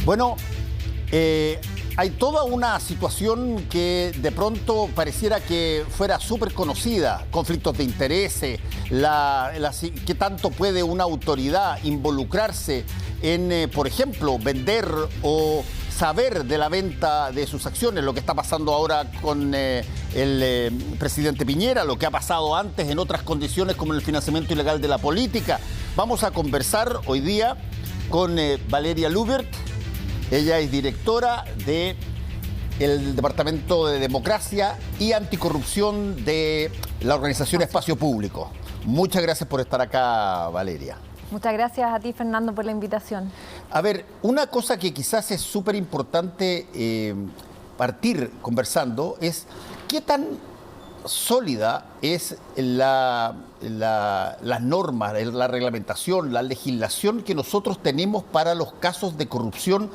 Bueno, hay toda una situación que de pronto pareciera que fuera súper conocida, conflictos de intereses, qué tanto puede una autoridad involucrarse en, por ejemplo, vender o saber de la venta de sus acciones, lo que está pasando ahora con el presidente Piñera, lo que ha pasado antes en otras condiciones como el financiamiento ilegal de la política. Vamos a conversar hoy día con Valeria Lubert. Ella es directora del Departamento de Democracia y Anticorrupción de la organización Espacio Público. Muchas gracias por estar acá, Valeria. Muchas gracias a ti, Fernando, por la invitación. A ver, una cosa que quizás es súper importante partir conversando es qué tan sólida es las normas, la reglamentación, la legislación que nosotros tenemos para los casos de corrupción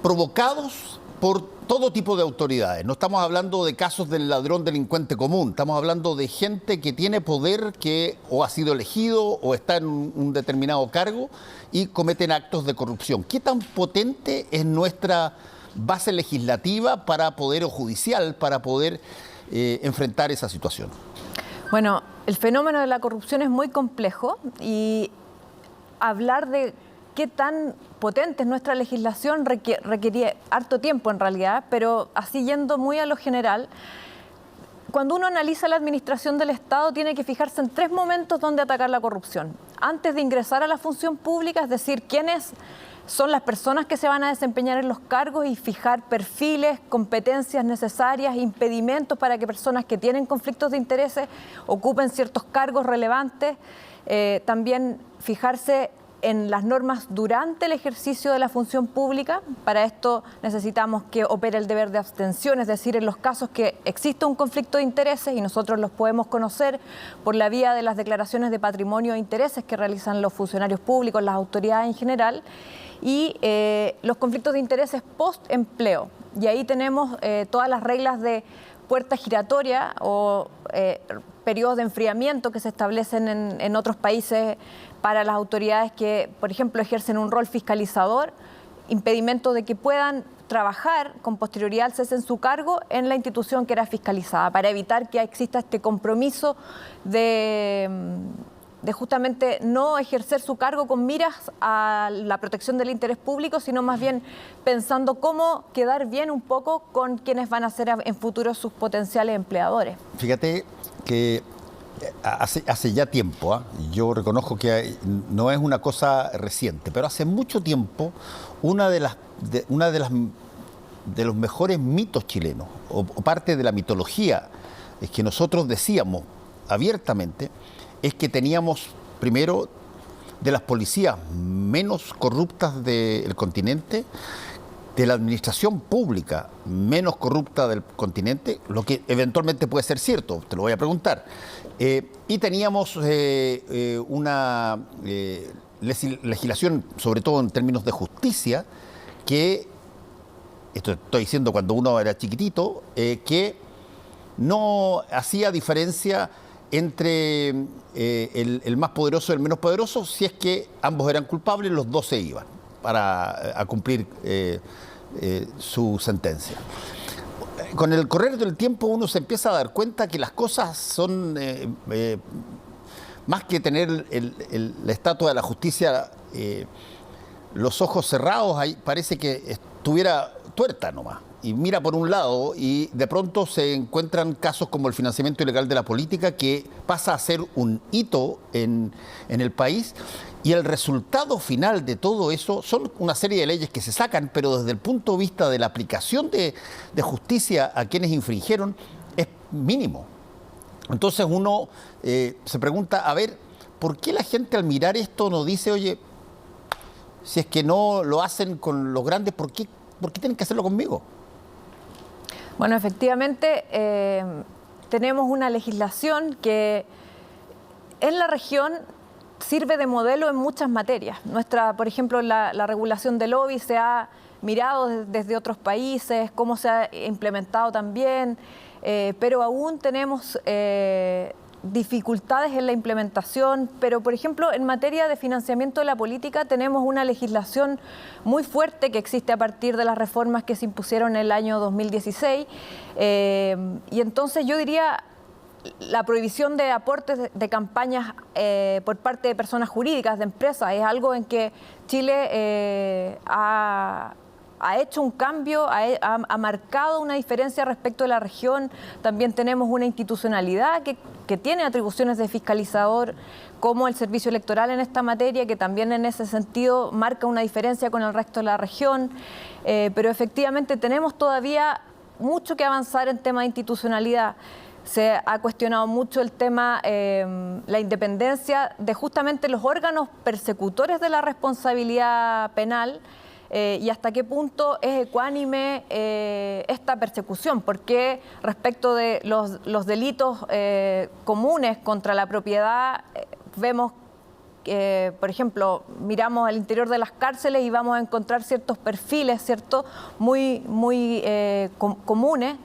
provocados por todo tipo de autoridades. No estamos hablando de casos del ladrón delincuente común, estamos hablando de gente que tiene poder, que o ha sido elegido o está en un determinado cargo y cometen actos de corrupción. ¿Qué tan potente es nuestra base legislativa para poder, o judicial, para poder enfrentar esa situación? Bueno, el fenómeno de la corrupción es muy complejo y hablar de qué tan potente es nuestra legislación requería harto tiempo en realidad, pero así yendo muy a lo general, cuando uno analiza la administración del Estado tiene que fijarse en 3 momentos donde atacar la corrupción. Antes de ingresar a la función pública, es decir, quiénes son las personas que se van a desempeñar en los cargos y fijar perfiles, competencias necesarias, impedimentos para que personas que tienen conflictos de intereses ocupen ciertos cargos relevantes. También fijarse en las normas durante el ejercicio de la función pública. Para esto necesitamos que opere el deber de abstención, es decir, en los casos que exista un conflicto de intereses, y nosotros los podemos conocer por la vía de las declaraciones de patrimonio e intereses que realizan los funcionarios públicos, las autoridades en general, y los conflictos de intereses post-empleo. Y ahí tenemos todas las reglas de puerta giratoria o periodos de enfriamiento que se establecen en otros países para las autoridades que, por ejemplo, ejercen un rol fiscalizador, impedimento de que puedan trabajar con posterioridad al cese en su cargo en la institución que era fiscalizada, para evitar que exista este compromiso de justamente no ejercer su cargo con miras a la protección del interés público, sino más bien pensando cómo quedar bien un poco con quienes van a ser en futuro sus potenciales empleadores. Fíjate que hace ya tiempo, yo reconozco que no es una cosa reciente, pero hace mucho tiempo uno de los mejores mitos chilenos, o parte de la mitología, es que nosotros decíamos abiertamente, es que teníamos, primero, de las policías menos corruptas del continente, de la administración pública menos corrupta del continente, lo que eventualmente puede ser cierto, te lo voy a preguntar. Y teníamos una legislación, sobre todo en términos de justicia, que, esto estoy diciendo cuando uno era chiquitito, que no hacía diferencia entre el más poderoso y el menos poderoso. Si es que ambos eran culpables, los dos se iban a cumplir su sentencia. Con el correr del tiempo uno se empieza a dar cuenta que las cosas son, más que tener la estatua de la justicia, los ojos cerrados, ahí parece que estuviera tuerta nomás. Y mira por un lado y de pronto se encuentran casos como el financiamiento ilegal de la política, que pasa a ser un hito en el país, y el resultado final de todo eso son una serie de leyes que se sacan, pero desde el punto de vista de la aplicación de justicia a quienes infringieron es mínimo. Entonces uno se pregunta, a ver, ¿por qué la gente al mirar esto no dice, oye, si es que no lo hacen con los grandes, ¿por qué tienen que hacerlo conmigo? Bueno, efectivamente, tenemos una legislación que en la región sirve de modelo en muchas materias. Por ejemplo, la regulación del lobby se ha mirado desde otros países, cómo se ha implementado también, pero aún tenemos dificultades en la implementación, pero por ejemplo en materia de financiamiento de la política tenemos una legislación muy fuerte que existe a partir de las reformas que se impusieron en el año 2016 y entonces yo diría la prohibición de aportes de campañas por parte de personas jurídicas, de empresas, es algo en que Chile ha hecho un cambio, ha marcado una diferencia respecto de la región. También tenemos una institucionalidad que tiene atribuciones de fiscalizador, como el servicio electoral en esta materia, que también en ese sentido marca una diferencia con el resto de la región. Pero efectivamente tenemos todavía mucho que avanzar en tema de institucionalidad. Se ha cuestionado mucho el tema, la independencia de justamente los órganos persecutores de la responsabilidad penal, y hasta qué punto es ecuánime esta persecución, porque respecto de los delitos comunes contra la propiedad, vemos por ejemplo, miramos al interior de las cárceles y vamos a encontrar ciertos perfiles, ¿cierto?, muy comunes,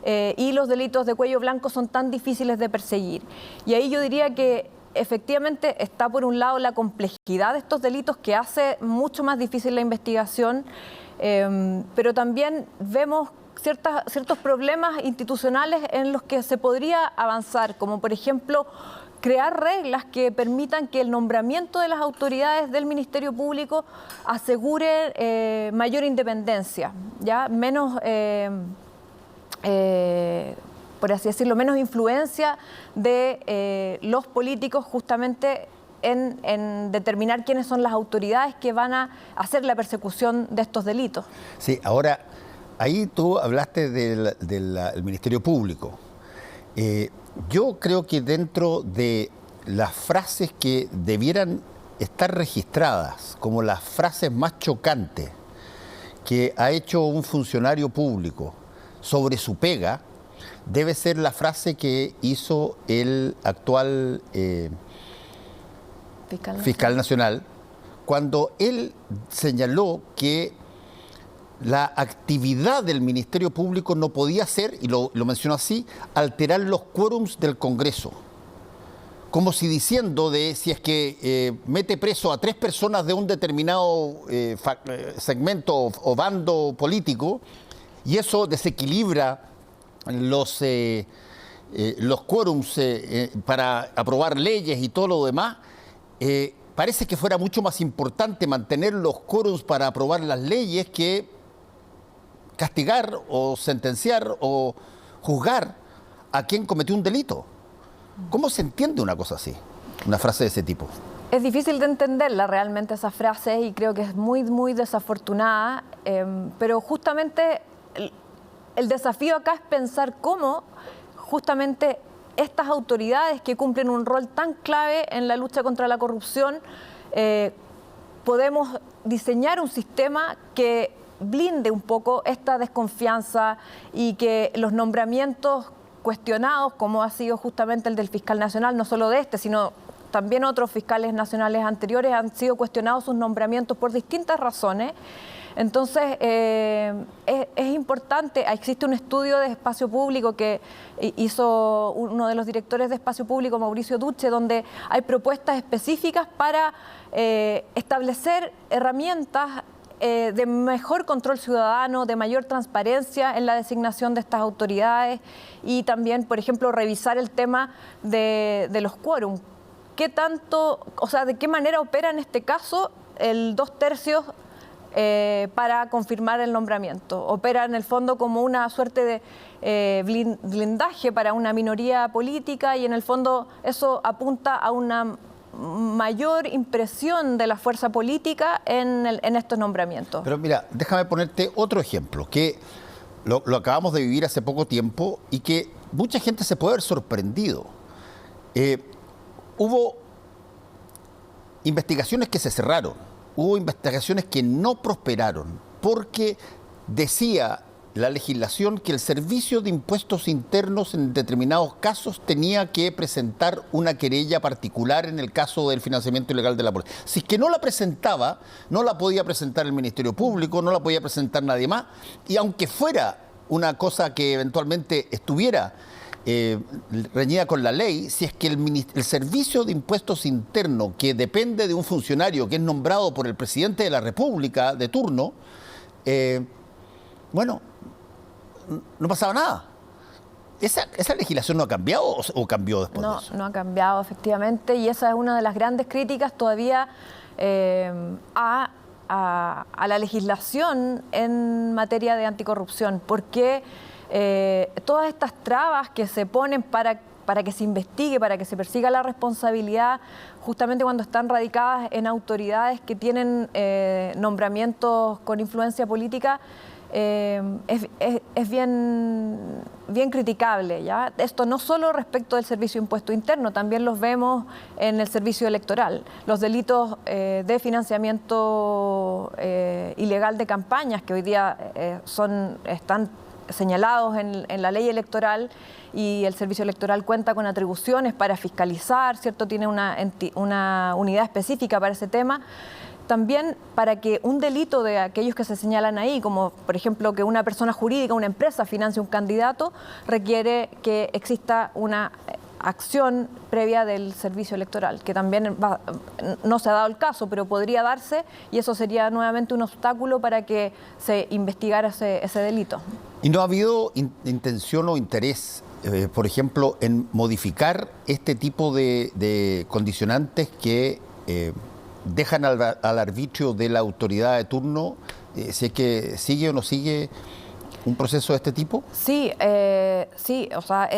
y los delitos de cuello blanco son tan difíciles de perseguir. Y ahí yo diría que efectivamente está por un lado la complejidad de estos delitos que hace mucho más difícil la investigación, pero también vemos ciertos problemas institucionales en los que se podría avanzar, como por ejemplo crear reglas que permitan que el nombramiento de las autoridades del Ministerio Público asegure mayor independencia, ¿ya? Menos, por así decirlo, menos influencia de los políticos justamente en determinar quiénes son las autoridades que van a hacer la persecución de estos delitos. Sí, ahora, ahí tú hablaste del Ministerio Público. Yo creo que dentro de las frases que debieran estar registradas como las frases más chocantes que ha hecho un funcionario público sobre su pega, debe ser la frase que hizo el actual fiscal nacional, cuando él señaló que la actividad del Ministerio Público no podía ser, y lo mencionó así, alterar los quórums del Congreso. Como si diciendo de si es que mete preso a 3 personas de un determinado segmento o bando político, y eso desequilibra los quórums para aprobar leyes y todo lo demás, parece que fuera mucho más importante mantener los quórums para aprobar las leyes que castigar o sentenciar o juzgar a quien cometió un delito. ¿Cómo se entiende una cosa así, una frase de ese tipo? Es difícil de entenderla realmente esa frase y creo que es muy, muy desafortunada, pero justamente el desafío acá es pensar cómo justamente estas autoridades que cumplen un rol tan clave en la lucha contra la corrupción, podemos diseñar un sistema que blinde un poco esta desconfianza y que los nombramientos cuestionados, como ha sido justamente el del fiscal nacional, no solo de este, sino también otros fiscales nacionales anteriores, han sido cuestionados sus nombramientos por distintas razones. Entonces, es importante, existe un estudio de espacio público que hizo uno de los directores de espacio público, Mauricio Duche, donde hay propuestas específicas para establecer herramientas de mejor control ciudadano, de mayor transparencia en la designación de estas autoridades y también, por ejemplo, revisar el tema de los quórum. ¿Qué tanto, o sea, de qué manera opera en este caso el 2/3 para confirmar el nombramiento? Opera en el fondo como una suerte de blindaje para una minoría política y en el fondo eso apunta a una mayor impresión de la fuerza política en estos nombramientos. Pero mira, déjame ponerte otro ejemplo, que lo acabamos de vivir hace poco tiempo y que mucha gente se puede haber sorprendido. Hubo investigaciones que se cerraron, hubo investigaciones que no prosperaron, porque decía la legislación que el Servicio de Impuestos Internos en determinados casos tenía que presentar una querella particular en el caso del financiamiento ilegal de la policía. Si es que no la presentaba, no la podía presentar el Ministerio Público, no la podía presentar nadie más, y aunque fuera una cosa que eventualmente estuviera reñida con la ley si es que el Servicio de Impuestos Internos, que depende de un funcionario que es nombrado por el presidente de la República de turno, bueno, no pasaba nada. ¿Esa legislación no ha cambiado o cambió después de eso? No ha cambiado, efectivamente, y esa es una de las grandes críticas todavía a la legislación en materia de anticorrupción, porque todas estas trabas que se ponen para que se investigue, para que se persiga la responsabilidad, justamente cuando están radicadas en autoridades que tienen nombramientos con influencia política, es bien criticable, ¿ya? Esto no solo respecto del Servicio de Impuesto Interno, también los vemos en el servicio electoral. Los delitos de financiamiento ilegal de campañas, que hoy día están señalados en la ley electoral, y el servicio electoral cuenta con atribuciones para fiscalizar, ¿cierto? Tiene una unidad específica para ese tema. También para que un delito de aquellos que se señalan ahí, como por ejemplo que una persona jurídica, una empresa financie un candidato, requiere que exista una acción previa del servicio electoral, que también no se ha dado el caso, pero podría darse, y eso sería nuevamente un obstáculo para que se investigara ese delito. ¿Y no ha habido intención o interés, por ejemplo, en modificar este tipo de condicionantes que dejan al arbitrio de la autoridad de turno, si es que sigue o no sigue un proceso de este tipo? Sí, o sea,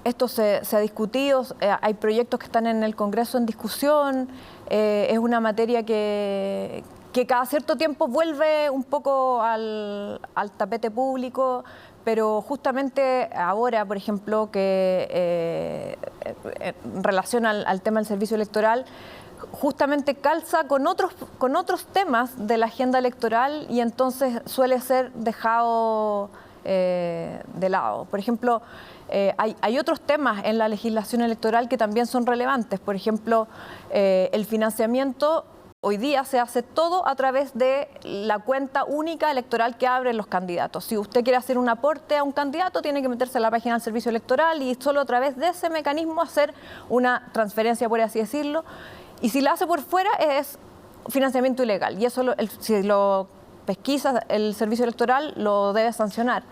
esto se ha discutido, hay proyectos que están en el Congreso en discusión, es una materia que cada cierto tiempo vuelve un poco al tapete público, pero justamente ahora, por ejemplo, que en relación al tema del servicio electoral, justamente calza con otros temas de la agenda electoral y entonces suele ser dejado de lado. Por ejemplo, hay otros temas en la legislación electoral que también son relevantes. Por ejemplo, el financiamiento hoy día se hace todo a través de la cuenta única electoral que abren los candidatos. Si usted quiere hacer un aporte a un candidato, tiene que meterse a la página del servicio electoral y solo a través de ese mecanismo hacer una transferencia, por así decirlo. Y si la hace por fuera es financiamiento ilegal. Y eso, si lo pesquisa el servicio electoral, lo debe sancionar.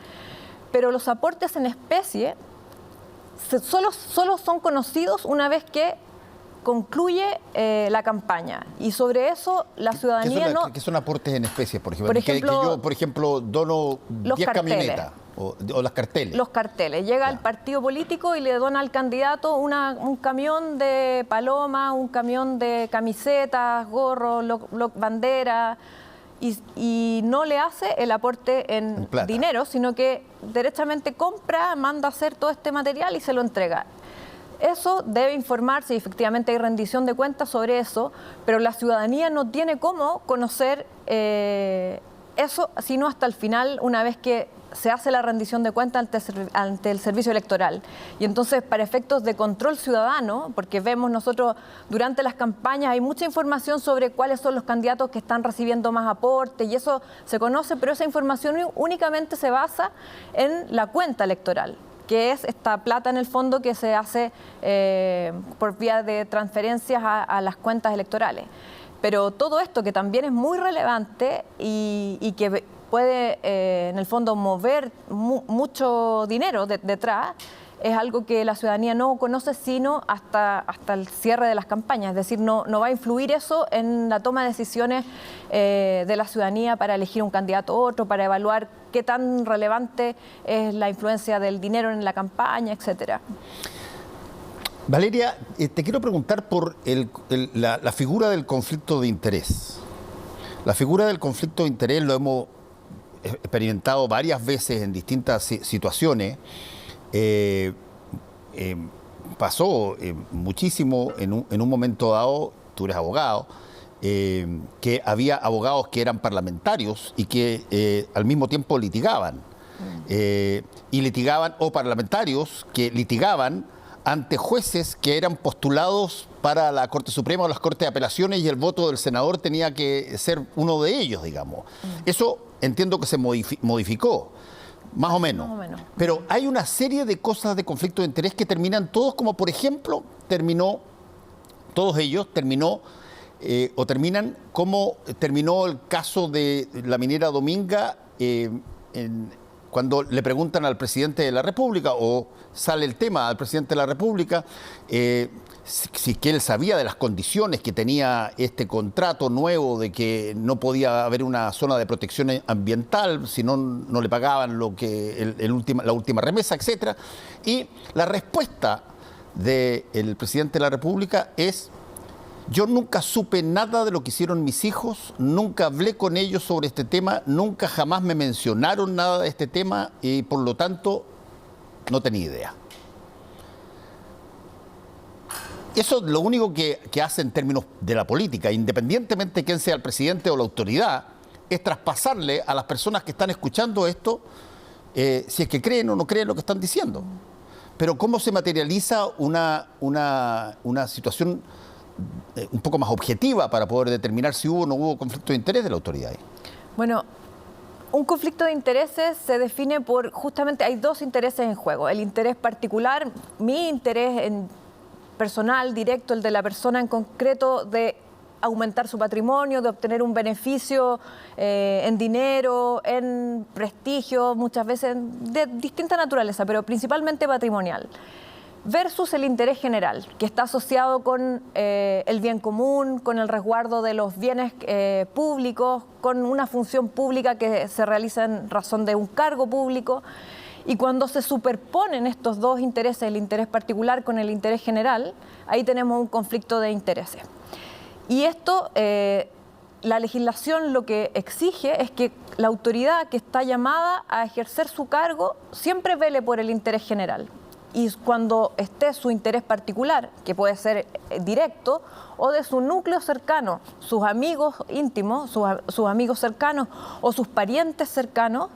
Pero los aportes en especie solo son conocidos una vez que concluye la campaña. Y sobre eso la ciudadanía no... ¿Qué son aportes en especie, por ejemplo? Por ejemplo, que yo, por ejemplo, dono 10 camionetas. O las carteles. Los carteles. Llega el partido político y le dona al candidato un camión de paloma, un camión de camisetas, gorros, bandera, y no le hace el aporte en dinero, sino que derechamente compra, manda a hacer todo este material y se lo entrega. Eso debe informarse y efectivamente hay rendición de cuentas sobre eso, pero la ciudadanía no tiene cómo conocer eso, sino hasta el final, una vez que se hace la rendición de cuentas ante el servicio electoral. Y entonces, para efectos de control ciudadano, porque vemos nosotros durante las campañas, hay mucha información sobre cuáles son los candidatos que están recibiendo más aportes, y eso se conoce, pero esa información únicamente se basa en la cuenta electoral, que es esta plata en el fondo que se hace por vía de transferencias a las cuentas electorales. Pero todo esto, que también es muy relevante y que puede en el fondo mover mucho dinero detrás, es algo que la ciudadanía no conoce sino hasta el cierre de las campañas. Es decir, no va a influir eso en la toma de decisiones de la ciudadanía para elegir un candidato u otro, para evaluar qué tan relevante es la influencia del dinero en la campaña, etcétera. Valeria, te quiero preguntar por la figura del conflicto de interés. La figura del conflicto de interés lo hemos experimentado varias veces en distintas situaciones. Pasó muchísimo en un momento dado, tú eres abogado, que había abogados que eran parlamentarios y que al mismo tiempo litigaban. Y litigaban, o parlamentarios que litigaban ante jueces que eran postulados para la Corte Suprema o las Cortes de Apelaciones, y el voto del senador tenía que ser uno de ellos, digamos. Eso entiendo que se modificó, Más o menos. Más o menos. Pero hay una serie de cosas de conflicto de interés que terminan todos, como por ejemplo, terminan como terminó el caso de la minera Dominga cuando le preguntan al presidente de la República, o sale el tema al presidente de la República, si que él sabía de las condiciones que tenía este contrato nuevo de que no podía haber una zona de protección ambiental, si no le pagaban la última remesa, etcétera. Y la respuesta del presidente de la República es: yo nunca supe nada de lo que hicieron mis hijos, nunca hablé con ellos sobre este tema, nunca jamás me mencionaron nada de este tema y por lo tanto no tenía idea. Eso es lo único que hace en términos de la política, independientemente de quién sea el presidente o la autoridad, es traspasarle a las personas que están escuchando esto, si es que creen o no creen lo que están diciendo. Pero ¿cómo se materializa una situación un poco más objetiva para poder determinar si hubo o no hubo conflicto de interés de la autoridad? Bueno, un conflicto de intereses se define por, justamente hay dos intereses en juego. El interés particular, mi interés personal, directo, el de la persona en concreto, de aumentar su patrimonio, de obtener un beneficio en dinero, en prestigio, muchas veces de distinta naturaleza, pero principalmente patrimonial. Versus el interés general, que está asociado con el bien común, con el resguardo de los bienes públicos, con una función pública que se realiza en razón de un cargo público. Y cuando se superponen estos dos intereses, el interés particular con el interés general, ahí tenemos un conflicto de intereses. Y esto, la legislación lo que exige es que la autoridad que está llamada a ejercer su cargo siempre vele por el interés general. Y cuando esté su interés particular, que puede ser directo, o de su núcleo cercano, sus amigos íntimos, sus amigos cercanos o sus parientes cercanos,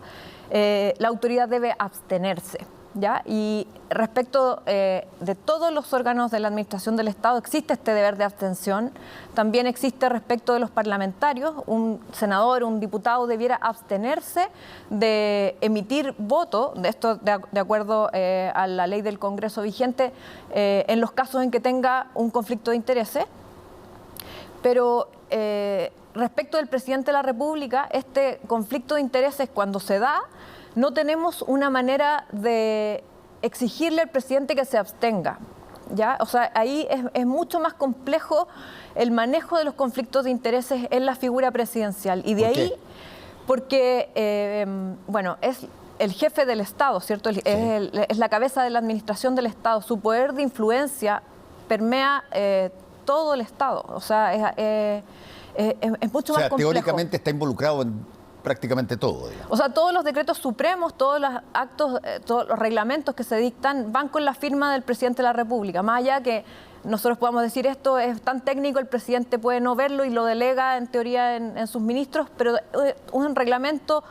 la autoridad debe abstenerse, ¿ya? Y respecto de todos los órganos de la administración del Estado existe este deber de abstención. También existe respecto de los parlamentarios. Un senador, un diputado debiera abstenerse de emitir voto, de esto de acuerdo a la ley del Congreso vigente, en los casos en que tenga un conflicto de intereses. Pero respecto del presidente de la República, este conflicto de intereses, cuando se da, no tenemos una manera de exigirle al presidente que se abstenga, ¿ya? O sea, ahí es mucho más complejo el manejo de los conflictos de intereses en la figura presidencial. Y de ahí, porque, bueno, es el jefe del Estado, ¿cierto? Sí. Es la cabeza de la administración del Estado. Su poder de influencia permea todo el Estado. O sea, es mucho más complejo. Teóricamente está involucrado en prácticamente todo, digamos. O sea, todos los decretos supremos, todos los actos, todos los reglamentos que se dictan van con la firma del presidente de la República. Más allá que nosotros podamos decir esto es tan técnico, el presidente puede no verlo y lo delega en teoría en sus ministros, pero un reglamento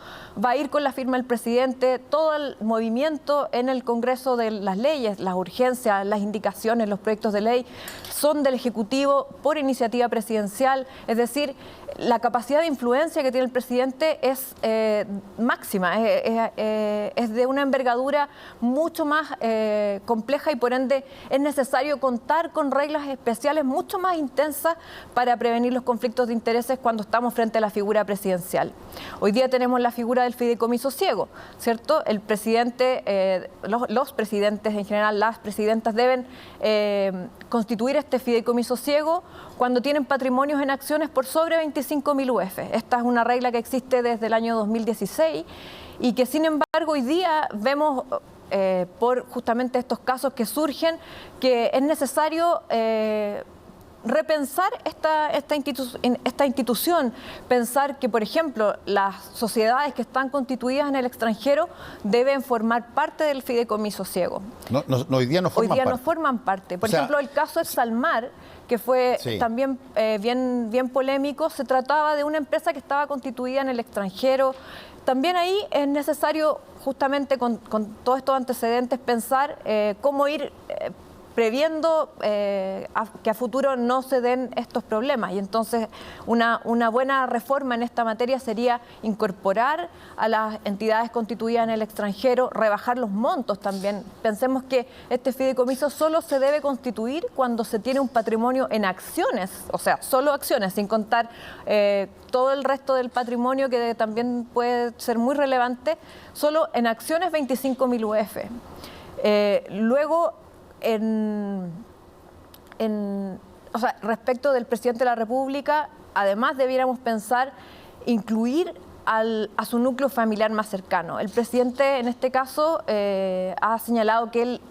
va a ir con la firma del presidente. Todo el movimiento en el Congreso de las leyes, las urgencias, las indicaciones, los proyectos de ley son del Ejecutivo por iniciativa presidencial. Es decir, la capacidad de influencia que tiene el presidente es máxima, es de una envergadura mucho más compleja y por ende es necesario contar con reglas especiales mucho más intensas para prevenir los conflictos de intereses cuando estamos frente a la figura presidencial. Hoy día tenemos la figura del fideicomiso ciego, ¿cierto? El presidente, los presidentes en general, las presidentas deben constituir este fideicomiso ciego cuando tienen patrimonios en acciones por sobre 25.000 UF. Esta es una regla que existe desde el año 2016 y que sin embargo hoy día vemos por justamente estos casos que surgen que es necesario repensar esta institución, pensar que, por ejemplo, las sociedades que están constituidas en el extranjero deben formar parte del fideicomiso ciego. Hoy día no forman parte. Hoy día no forman parte. Por ejemplo, el caso Exalmar, que fue también bien polémico, se trataba de una empresa que estaba constituida en el extranjero. También ahí es necesario, justamente con todos estos antecedentes, pensar cómo ir previendo que a futuro no se den estos problemas. Y entonces una buena reforma en esta materia sería incorporar a las entidades constituidas en el extranjero, rebajar los montos también. Pensemos que este fideicomiso solo se debe constituir cuando se tiene un patrimonio en acciones, o sea, solo acciones, sin contar todo el resto del patrimonio que también puede ser muy relevante, solo en acciones 25.000 UF. Luego, o sea, respecto del presidente de la República, además debiéramos pensar incluir a su núcleo familiar más cercano. El presidente, en este caso, ha señalado que él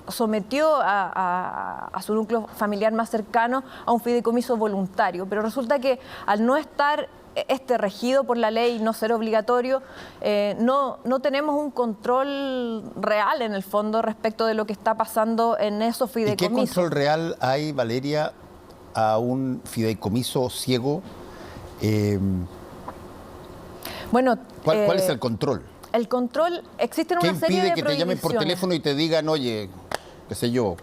sometió a su núcleo familiar más cercano a un fideicomiso voluntario, pero resulta que al no estar regido por la ley, no ser obligatorio, no tenemos un control real en el fondo respecto de lo que está pasando en esos fideicomisos. ¿Y qué control real hay, Valeria, a un fideicomiso ciego? Bueno, ¿Cuál es el control? El control, existen una serie de prohibiciones. ¿Qué impide que te llamen por teléfono y te digan, oye, qué sé yo,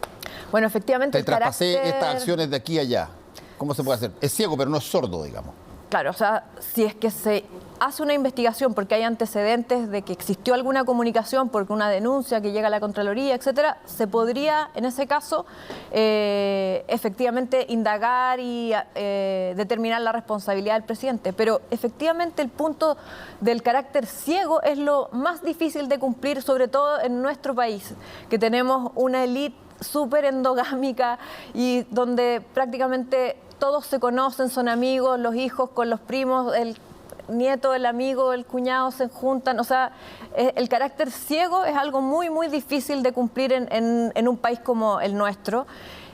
bueno, efectivamente, te traspasé estas acciones de aquí a allá? ¿Cómo se puede hacer? Es ciego, pero no es sordo, digamos. Claro, o sea, si es que se hace una investigación porque hay antecedentes de que existió alguna comunicación, porque una denuncia que llega a la Contraloría, etcétera, se podría, en ese caso, efectivamente indagar y determinar la responsabilidad del presidente. Pero efectivamente el punto del carácter ciego es lo más difícil de cumplir, sobre todo en nuestro país, que tenemos una élite súper endogámica y donde prácticamente todos se conocen, son amigos, los hijos con los primos, el nieto, el amigo, el cuñado se juntan. O sea, el carácter ciego es algo muy, muy difícil de cumplir en un país como el nuestro.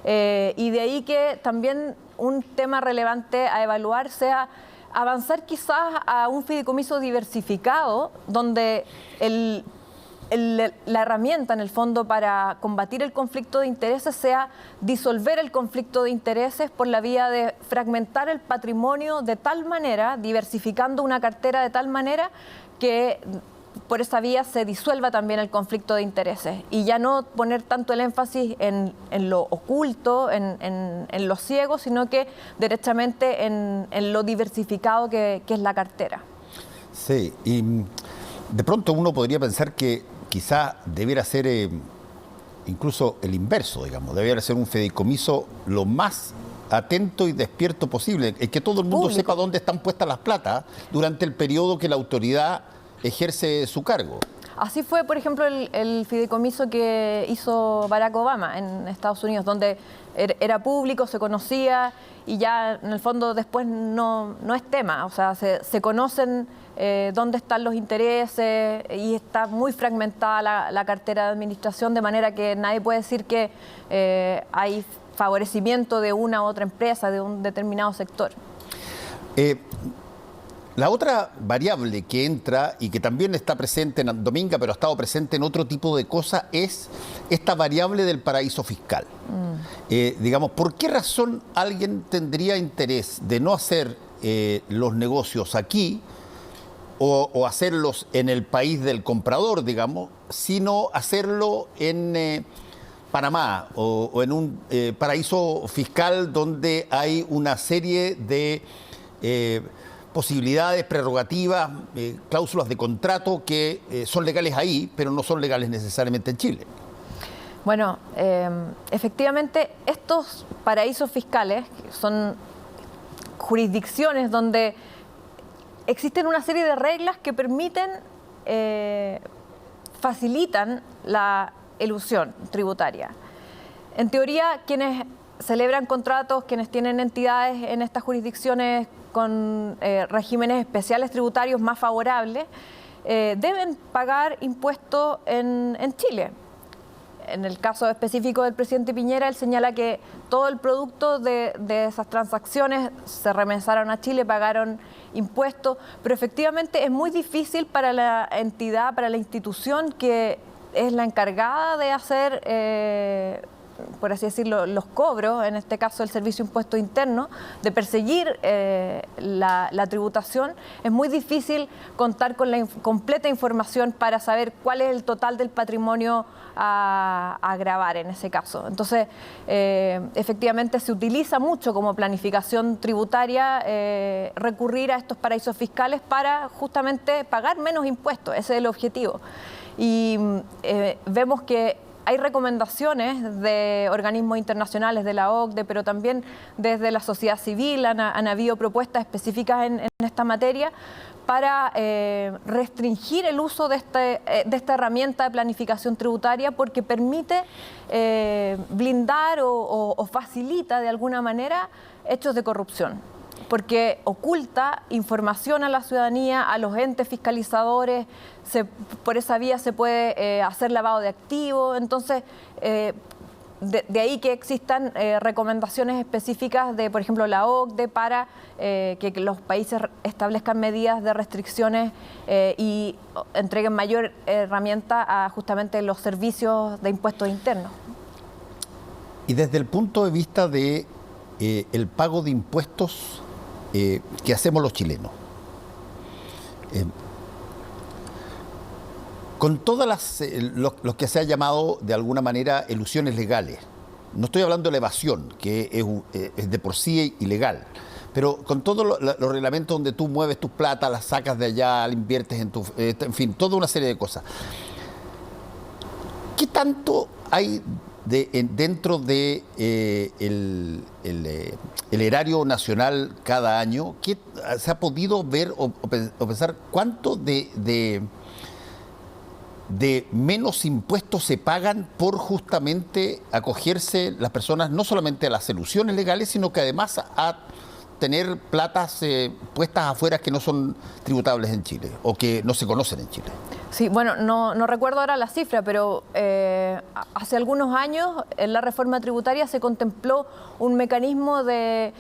Y de ahí que también un tema relevante a evaluar sea avanzar quizás a un fideicomiso diversificado, donde la herramienta en el fondo para combatir el conflicto de intereses sea disolver el conflicto de intereses por la vía de fragmentar el patrimonio de tal manera, diversificando una cartera de tal manera que por esa vía se disuelva también el conflicto de intereses y ya no poner tanto el énfasis en lo oculto, en lo ciego, sino que derechamente en lo diversificado que es la cartera. Sí, y de pronto uno podría pensar que quizá debiera ser incluso el inverso, digamos, debiera ser un fideicomiso lo más atento y despierto posible, que todo el mundo sepa dónde están puestas las platas durante el periodo que la autoridad ejerce su cargo. Así fue, por ejemplo, el fideicomiso que hizo Barack Obama en Estados Unidos, donde era público, se conocía y ya en el fondo después no es tema, o sea, se conocen dónde están los intereses y está muy fragmentada la cartera de administración, de manera que nadie puede decir que hay favorecimiento de una u otra empresa, de un determinado sector. La otra variable que entra y que también está presente en Dominga, pero ha estado presente en otro tipo de cosas, es esta variable del paraíso fiscal. Digamos, ¿por qué razón alguien tendría interés de no hacer los negocios aquí o hacerlos en el país del comprador, digamos, sino hacerlo en Panamá o en un paraíso fiscal donde hay una serie de posibilidades, prerrogativas, cláusulas de contrato que son legales ahí, pero no son legales necesariamente en Chile? Bueno, efectivamente, estos paraísos fiscales son jurisdicciones donde existen una serie de reglas que permiten, facilitan la elusión tributaria. En teoría, quienes celebran contratos, quienes tienen entidades en estas jurisdicciones con regímenes especiales tributarios más favorables, deben pagar impuestos en Chile. En el caso específico del presidente Piñera, él señala que todo el producto de esas transacciones se remesaron a Chile, pagaron impuestos, pero efectivamente es muy difícil para la entidad, para la institución que es la encargada de hacer por así decirlo, los cobros, en este caso el Servicio de Impuesto Interno, de perseguir la tributación, es muy difícil contar con la completa información para saber cuál es el total del patrimonio a gravar en ese caso. Entonces, efectivamente se utiliza mucho como planificación tributaria recurrir a estos paraísos fiscales para justamente pagar menos impuestos. Ese es el objetivo. Y vemos que hay recomendaciones de organismos internacionales, de la OCDE, pero también desde la sociedad civil han habido propuestas específicas en esta materia para restringir el uso de esta herramienta de planificación tributaria, porque permite blindar o facilita de alguna manera hechos de corrupción, porque oculta información a la ciudadanía, a los entes fiscalizadores, por esa vía se puede hacer lavado de activos. Entonces, de ahí que existan recomendaciones específicas de, por ejemplo, la OCDE para que los países establezcan medidas de restricciones y entreguen mayor herramienta a justamente los servicios de impuestos internos. Y desde el punto de vista de el pago de impuestos que hacemos los chilenos, con todas lo que se ha llamado de alguna manera elusiones legales, no estoy hablando de la evasión, que es de por sí ilegal, pero con todos los reglamentos donde tú mueves tus plata, las sacas de allá, la inviertes en fin, toda una serie de cosas. ¿Qué tanto hay dentro de el erario nacional cada año? ¿Qué se ha podido ver o pensar cuánto de menos impuestos se pagan por justamente acogerse las personas no solamente a las elusiones legales, sino que además a tener platas puestas afuera que no son tributables en Chile o que no se conocen en Chile? Sí, bueno, no recuerdo ahora la cifra, pero hace algunos años en la reforma tributaria se contempló un mecanismo de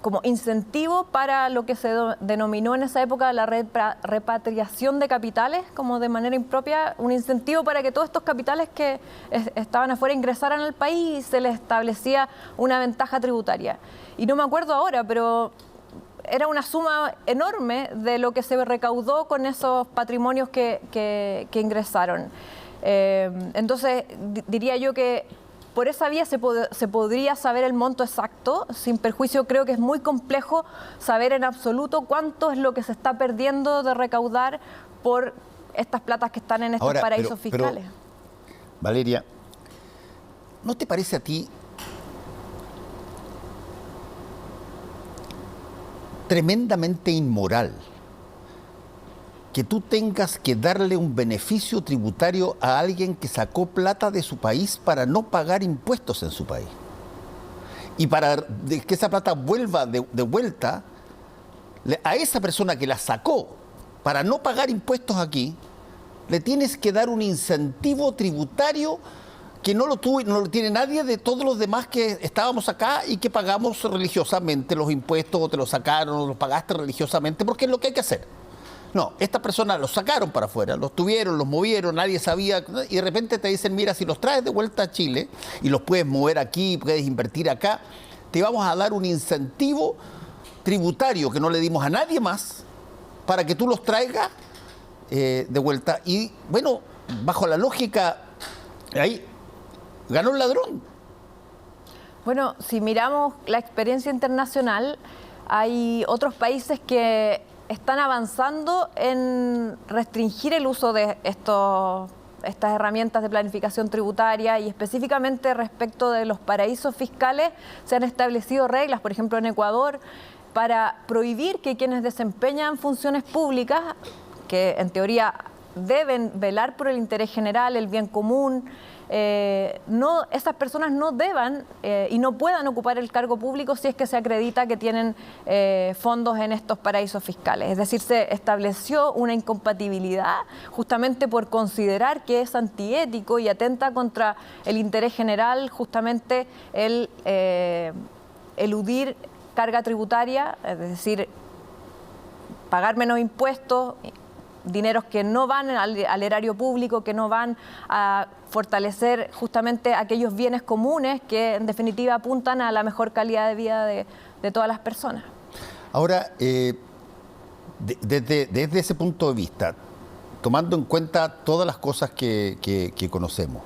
como incentivo para lo que se denominó en esa época la repatriación de capitales, como de manera impropia, un incentivo para que todos estos capitales que estaban afuera ingresaran al país y se les establecía una ventaja tributaria. Y no me acuerdo ahora, pero era una suma enorme de lo que se recaudó con esos patrimonios que ingresaron. Entonces, diría yo que por esa vía se podría saber el monto exacto. Sin perjuicio, creo que es muy complejo saber en absoluto cuánto es lo que se está perdiendo de recaudar por estas platas que están en estos paraísos fiscales. Pero, Valeria, ¿no te parece a ti tremendamente inmoral que tú tengas que darle un beneficio tributario a alguien que sacó plata de su país para no pagar impuestos en su país? Y para que esa plata vuelva de vuelta a esa persona que la sacó para no pagar impuestos aquí, le tienes que dar un incentivo tributario que no lo tiene nadie de todos los demás que estábamos acá y que pagamos religiosamente los impuestos, o te los sacaron o los pagaste religiosamente, porque es lo que hay que hacer. No, estas personas los sacaron para afuera, los tuvieron, los movieron, nadie sabía, y de repente te dicen, mira, si los traes de vuelta a Chile y los puedes mover aquí, puedes invertir acá, te vamos a dar un incentivo tributario que no le dimos a nadie más para que tú los traigas de vuelta. Y bueno, bajo la lógica, ahí ganó el ladrón. Bueno, si miramos la experiencia internacional, hay otros países que están avanzando en restringir el uso de estas herramientas de planificación tributaria, y específicamente respecto de los paraísos fiscales se han establecido reglas, por ejemplo en Ecuador, para prohibir que quienes desempeñan funciones públicas, que en teoría deben velar por el interés general, el bien común, esas personas no deban y no puedan ocupar el cargo público si es que se acredita que tienen fondos en estos paraísos fiscales. Es decir, se estableció una incompatibilidad justamente por considerar que es antiético y atenta contra el interés general justamente el eludir carga tributaria, es decir, pagar menos impuestos dineros que no van al erario público, que no van a fortalecer justamente aquellos bienes comunes que en definitiva apuntan a la mejor calidad de vida de todas las personas. Ahora, desde ese punto de vista, tomando en cuenta todas las cosas que conocemos,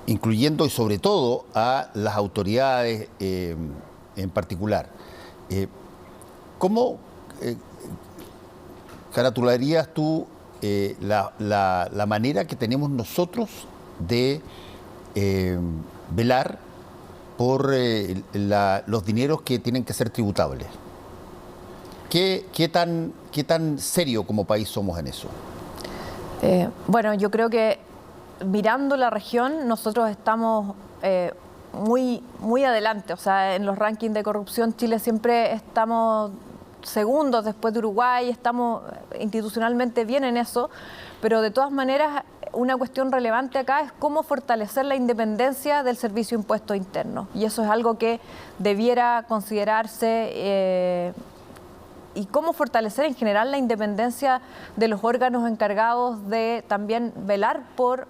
incluyendo y sobre todo a las autoridades en particular, ¿cómo caratularías tú la manera que tenemos nosotros de velar por los dineros que tienen que ser tributables? ¿Qué tan serio como país somos en eso? Bueno, yo creo que mirando la región, nosotros estamos muy adelante. O sea, en los rankings de corrupción, Chile siempre estamos segundos después de Uruguay, estamos institucionalmente bien en eso, pero de todas maneras, una cuestión relevante acá es cómo fortalecer la independencia del Servicio de Impuestos Internos. Y eso es algo que debiera considerarse y cómo fortalecer en general la independencia de los órganos encargados de también velar por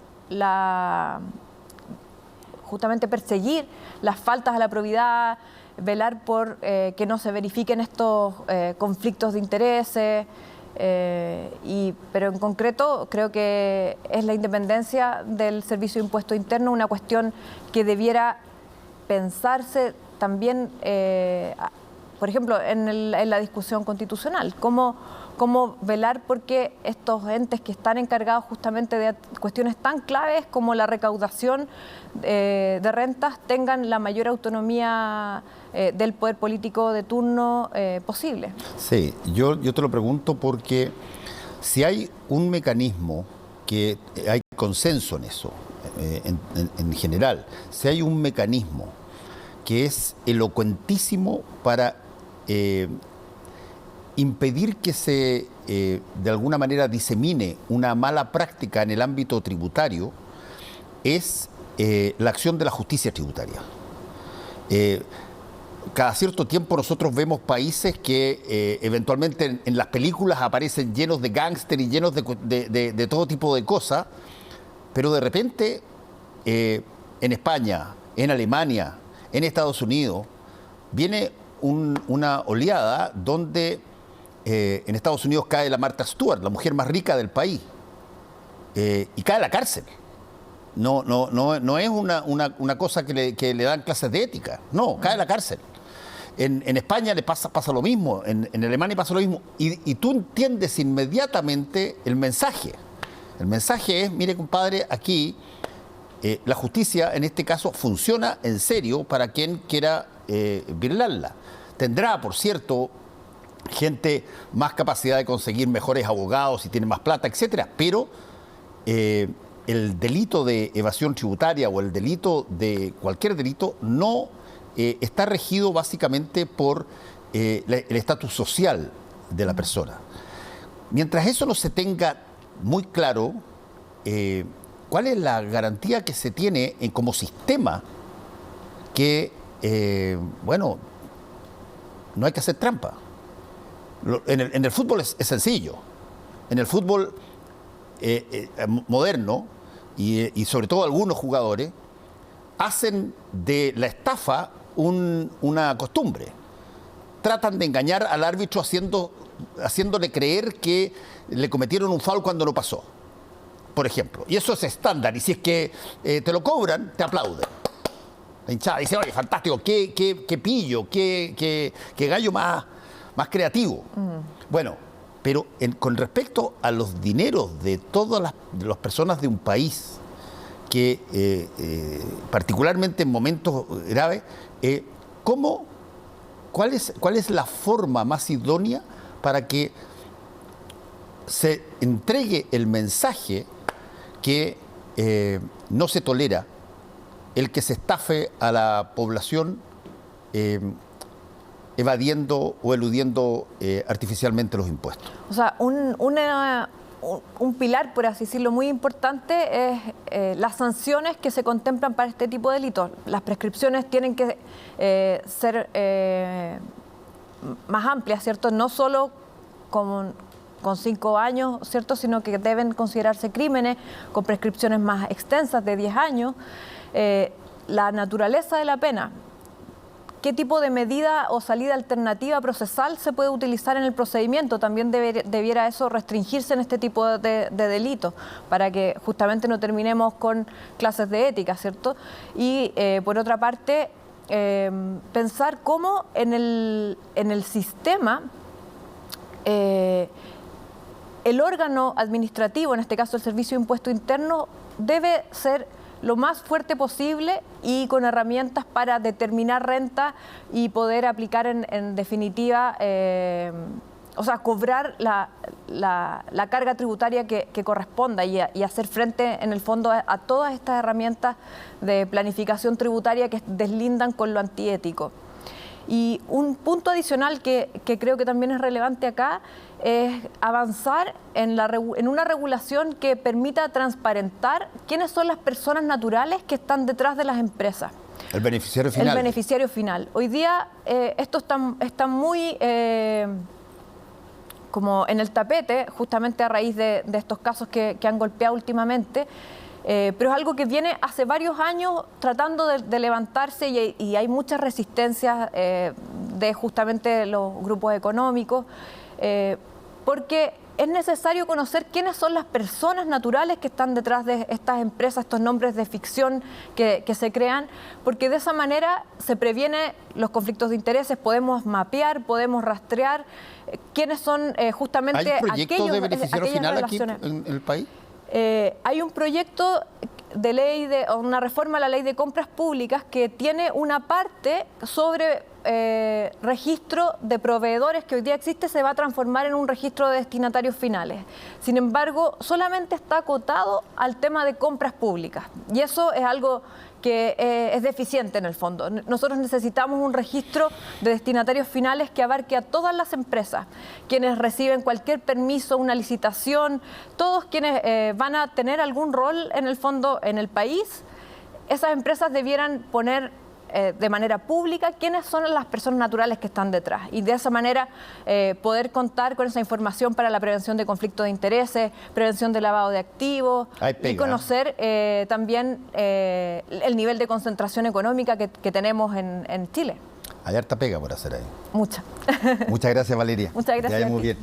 justamente perseguir las faltas a la probidad, velar por que no se verifiquen estos conflictos de intereses, pero en concreto creo que es la independencia del Servicio de Impuestos Internos una cuestión que debiera pensarse también, por ejemplo, en la discusión constitucional, cómo velar porque estos entes que están encargados justamente de cuestiones tan claves como la recaudación de rentas tengan la mayor autonomía del poder político de turno posible. Sí, yo te lo pregunto porque si hay un mecanismo que hay consenso en eso, en general, si hay un mecanismo que es elocuentísimo para impedir que se de alguna manera disemine una mala práctica en el ámbito tributario, es la acción de la justicia tributaria. Cada cierto tiempo nosotros vemos países que eventualmente en las películas aparecen llenos de gángster y llenos de todo tipo de cosas, pero de repente en España, en Alemania, en Estados Unidos, viene una oleada donde en Estados Unidos cae la Martha Stewart, la mujer más rica del país, y cae a la cárcel. No es una cosa que le dan clases de ética, no, cae a la cárcel. En España le pasa lo mismo, en Alemania pasa lo mismo, y tú entiendes inmediatamente el mensaje. El mensaje es, mire compadre, aquí la justicia en este caso funciona en serio para quien quiera violarla. Tendrá, por cierto, gente más capacidad de conseguir mejores abogados y tiene más plata, etcétera, pero el delito de evasión tributaria o el delito de cualquier delito no está regido básicamente por el estatus social de la persona. Mientras eso no se tenga muy claro, ¿cuál es la garantía que se tiene como sistema que, bueno, no hay que hacer trampa? En el fútbol es sencillo. En el fútbol moderno y sobre todo algunos jugadores hacen de la estafa una costumbre. Tratan de engañar al árbitro haciéndole creer que le cometieron un foul cuando no pasó, por ejemplo. Y eso es estándar. Y si es que te lo cobran, te aplauden. La hinchada dice, oye, fantástico, qué pillo, qué gallo más creativo. Bueno, pero con respecto a los dineros de todas las personas de un país, que particularmente en momentos graves, ¿cuál es la forma más idónea para que se entregue el mensaje que no se tolera el que se estafe a la población evadiendo o eludiendo artificialmente los impuestos? O sea, un pilar, por así decirlo, muy importante es las sanciones que se contemplan para este tipo de delitos. Las prescripciones tienen que ser más amplias, ¿cierto? No solo con 5 años, ¿cierto?, sino que deben considerarse crímenes con prescripciones más extensas de 10 años. La naturaleza de la pena. ¿Qué tipo de medida o salida alternativa procesal se puede utilizar en el procedimiento? También debiera eso restringirse en este tipo de delitos, para que justamente no terminemos con clases de ética, ¿cierto? Y por otra parte, pensar cómo en el sistema el órgano administrativo, en este caso el Servicio de Impuesto Interno, debe ser lo más fuerte posible y con herramientas para determinar renta y poder aplicar en definitiva, o sea, cobrar la carga tributaria que corresponda y hacer frente en el fondo a todas estas herramientas de planificación tributaria que deslindan con lo antiético. Y un punto adicional que creo que también es relevante acá es avanzar en una regulación que permita transparentar quiénes son las personas naturales que están detrás de las empresas. El beneficiario final. El beneficiario final. Hoy día esto está muy como en el tapete, justamente a raíz de estos casos que han golpeado últimamente. Pero es algo que viene hace varios años tratando de levantarse y hay muchas resistencias de justamente los grupos económicos, porque es necesario conocer quiénes son las personas naturales que están detrás de estas empresas, estos nombres de ficción que se crean, porque de esa manera se previene los conflictos de intereses, podemos mapear, podemos rastrear quiénes son justamente ¿Hay proyectos aquellos, de beneficiario final aquí relaciones. en el país? Hay un proyecto de ley, o una reforma a la ley de compras públicas que tiene una parte sobre registro de proveedores que hoy día existe, se va a transformar en un registro de destinatarios finales. Sin embargo, solamente está acotado al tema de compras públicas y eso es algo que es deficiente en el fondo. Nosotros necesitamos un registro de destinatarios finales que abarque a todas las empresas, quienes reciben cualquier permiso, una licitación, todos quienes van a tener algún rol en el fondo en el país. Esas empresas debieran poner de manera pública quiénes son las personas naturales que están detrás y de esa manera poder contar con esa información para la prevención de conflictos de intereses, prevención de lavado de activos y conocer también el nivel de concentración económica que tenemos en Chile. Hay harta pega por hacer ahí. Mucha. Muchas gracias, Valeria. Muchas gracias. Que vaya muy bien.